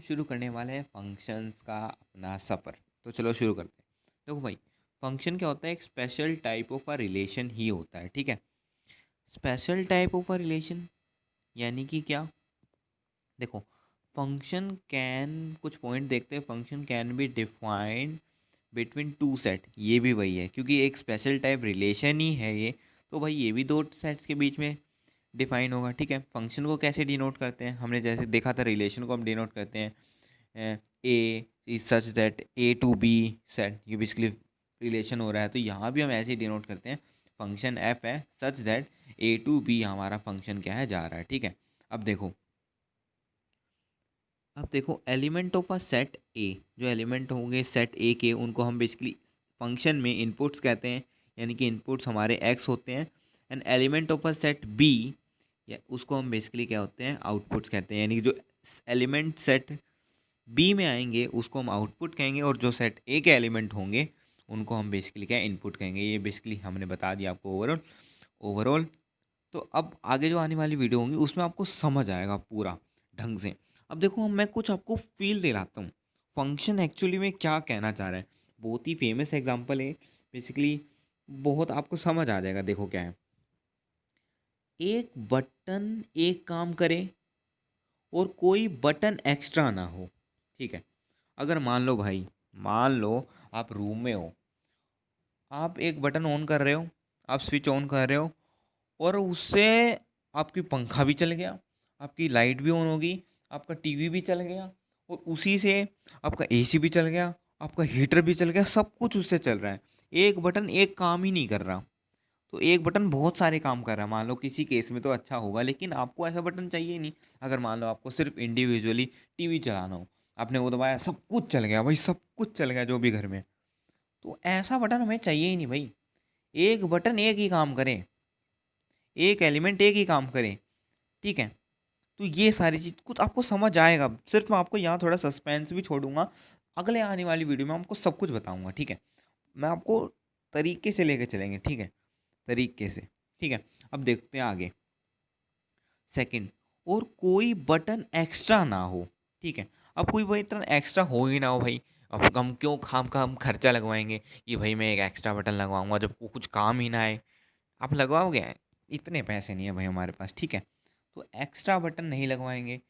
शुरू करने वाले हैं फंक्शंस का अपना सफ़र। तो चलो शुरू करते हैं। देखो भाई, फंक्शन क्या होता है? एक special type of a relation ही होता है, ठीक है। Special type of a relation यानी कि क्या? देखो, फंक्शन कैन, कुछ पॉइंट देखते हैं। Function can be defined between two set, ये भी वही है क्योंकि एक स्पेशल टाइप रिलेशन ही है ये। तो भाई ये भी दो सेट्स के बीच में डिफाइन होगा, ठीक है। फंक्शन को कैसे डिनोट करते हैं? हमने जैसे देखा था, रिलेशन को हम डिनोट करते हैं A is such that A to B set, ये बेसिकली रिलेशन हो रहा है। तो यहाँ भी हम ऐसे ही डिनोट करते हैं, फंक्शन एफ है such that A to B हमारा फंक्शन क्या है, जा रहा है, ठीक है। अब देखो, element of a set A, जो एलिमेंट होंगे सेट ए के, उनको हम बेसिकली फंक्शन में इनपुट्स कहते हैं, यानी कि इनपुट्स हमारे एक्स होते हैं। And element of a set B, या उसको हम बेसिकली क्या होते हैं, आउटपुट्स कहते हैं। यानी कि जो एलिमेंट सेट बी में आएंगे उसको हम आउटपुट कहेंगे, और जो सेट ए के एलिमेंट होंगे उनको हम बेसिकली क्या, इनपुट कहेंगे। ये बेसिकली हमने बता दिया आपको ओवरऑल। तो अब आगे जो आने वाली वीडियो होंगी उसमें आपको समझ आएगा पूरा ढंग से। अब देखो, मैं कुछ आपको फील दिलाता हूँ फंक्शन एक्चुअली में क्या कहना चाह रहा है। बहुत ही फेमस एग्जांपल है बेसिकली, बहुत आपको समझ आ जाएगा। देखो क्या है, एक बटन एक काम करे और कोई बटन एक्स्ट्रा ना हो, ठीक है। अगर मान लो भाई, मान लो आप रूम में हो, आप एक बटन ऑन कर रहे हो, आप स्विच ऑन कर रहे हो, और उससे आपकी पंखा भी चल गया, आपकी लाइट भी ऑन होगी, आपका टीवी भी चल गया, और उसी से आपका एसी भी चल गया, आपका हीटर भी चल गया, सब कुछ उससे चल रहा है। एक बटन एक काम ही नहीं कर रहा। तो एक बटन बहुत सारे काम कर रहा है। मान लो किसी केस में तो अच्छा होगा, लेकिन आपको ऐसा बटन चाहिए ही नहीं। अगर मान लो आपको सिर्फ इंडिविजुअली टीवी चलाना हो, आपने वो दबाया, सब कुछ चल गया भाई, सब कुछ चल गया जो भी घर में। तो ऐसा बटन हमें चाहिए ही नहीं भाई। एक बटन एक ही काम करे, एक एलिमेंट एक ही काम करे, ठीक है। तो ये सारी चीज़ कुछ आपको समझ आएगा। सिर्फ मैं आपको यहाँ थोड़ा सस्पेंस भी छोड़ूंगा, अगले आने वाली वीडियो में आपको सब कुछ बताऊंगा, ठीक है। मैं आपको तरीके से लेके चलेंगे, ठीक है, तरीके से, ठीक है। अब देखते हैं आगे। सेकंड, और कोई बटन एक्स्ट्रा ना हो, ठीक है। अब कोई बटन एक्स्ट्रा हो ही ना हो भाई, अब हम क्यों खाम का हम खर्चा लगवाएंगे कि भाई मैं एक एक्स्ट्रा बटन लगवाऊंगा जब को कुछ काम ही ना आए। आप लगवाओगे? इतने पैसे नहीं है भाई हमारे पास, ठीक है। तो एक्स्ट्रा बटन नहीं लगवाएंगे।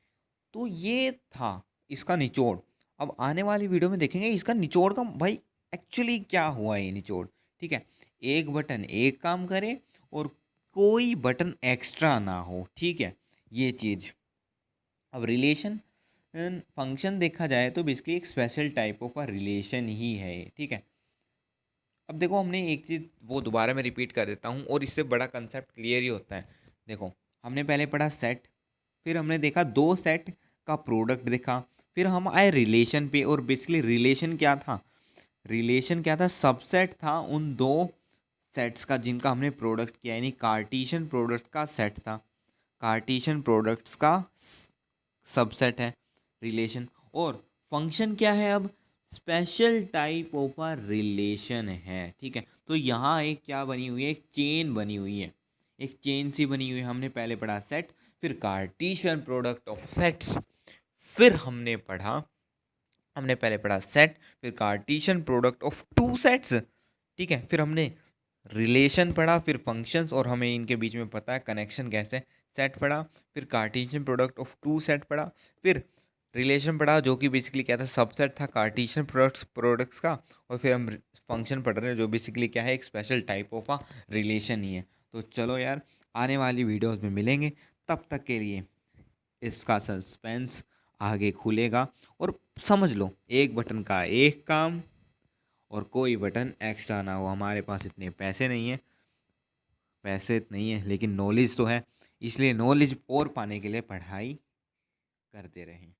तो ये था इसका निचोड़। अब आने वाली वीडियो में देखेंगे इसका निचोड़ का भाई एक्चुअली क्या हुआ, ये निचोड़, ठीक है। एक बटन एक काम करे और कोई बटन एक्स्ट्रा ना हो, ठीक है, ये चीज़। अब रिलेशन फंक्शन देखा जाए तो बेसिकली एक special type of a relation ही है ये, ठीक है। अब देखो, हमने एक चीज़ वो दोबारा मैं रिपीट कर देता हूँ और इससे बड़ा कंसेप्ट क्लियर ही होता है। देखो, हमने पहले पढ़ा सेट, फिर हमने देखा दो सेट का प्रोडक्ट देखा, फिर हम आए रिलेशन पे। और बेसिकली रिलेशन क्या था? रिलेशन क्या था? सबसेट था उन दो सेट्स का जिनका हमने प्रोडक्ट किया, यानी कार्टीशियन प्रोडक्ट का सेट था। कार्टीशियन प्रोडक्ट्स का सबसेट है रिलेशन। और फंक्शन क्या है? अब special type of a relation है, ठीक है। तो यहाँ एक क्या बनी हुई है, एक चेन बनी हुई है, एक चेन सी बनी हुई है। हमने पहले पढ़ा सेट, फिर कार्टीशियन प्रोडक्ट ऑफ सेट्स, फिर हमने पहले पढ़ा सेट, फिर कार्टीशियन प्रोडक्ट ऑफ टू सेट्स, ठीक है। फिर हमने रिलेशन पढ़ा, फिर फंक्शंस, और हमें इनके बीच में पता है कनेक्शन कैसे। सेट पढ़ा, फिर कार्टीशियन प्रोडक्ट ऑफ टू सेट पढ़ा, फिर रिलेशन पढ़ा जो कि बेसिकली क्या था, सबसेट था कार्टीशियन प्रोडक्ट्स का। और फिर हम फंक्शन पढ़ रहे हैं जो बेसिकली क्या है, एक special type of a relation ही है। तो चलो यार, आने वाली वीडियोस में मिलेंगे। तब तक के लिए इसका सस्पेंस आगे खुलेगा। और समझ लो, एक बटन का एक काम और कोई बटन एक्स्ट्रा ना हो। हमारे पास इतने पैसे नहीं है, लेकिन नॉलेज तो है, इसलिए नॉलेज और पाने के लिए पढ़ाई करते रहें।